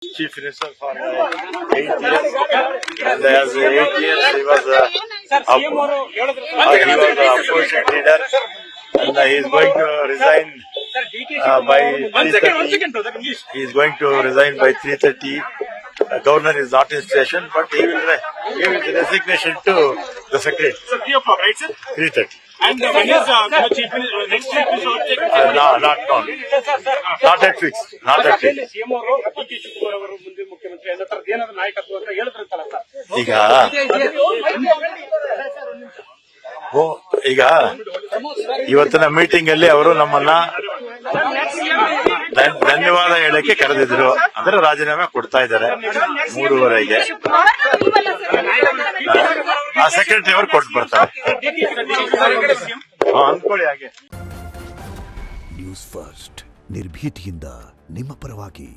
Chief Minister for 8 years, and as 8 years he was a opposition leader, and he is going to resign by 3:30. He is going to resign by 3:30. Governor is not in session, but he will give his resignation to the secretary. So 3 o'clock, right, sir? 3:30. And when is chief next chief minister object? Not at fixed. Not at fixed. CM ಅವರು ಡಿ.ಕೆ. ಶಿವಕುಮಾರ್ ಅವರು ಮುಂದೆ ಮುಖ್ಯಮಂತ್ರಿ ಅನ್ನೋ ತರದ ಏನಾದ್ರು ನಾಯಕತ್ವ ಅಂತ ಹೇಳಿದ್ರಂತಲ್ಲ sir. ಈಗ ಇವತ್ತಿನ ಮೀಟಿಂಗ್ ಅಲ್ಲಿ ಅವರು ನಮ್ಮನ್ನ ಧನ್ಯವಾದ ಹೇಳಕ್ಕೆ ಕರೆದಿದ್ರು. ಅಂದ್ರೆ ರಾಜೀನಾಮೆ ಕೊಡ್ತಾ ಇದ್ದಾರೆ 3:30ಗೆ. ಆ ಸೆಕ್ರೆಟರಿ ಅವರು ಕೊಟ್ಟು ಬರ್ತಾರೆ. ಅನ್ಕೊಳ್ಳಿ ಹಾಗೆ. ನ್ಯೂಸ್ ಫಸ್ಟ್ ನಿರ್ಭೀತಿಯಿಂದ ನಿಮ್ಮ ಪರವಾಗಿ.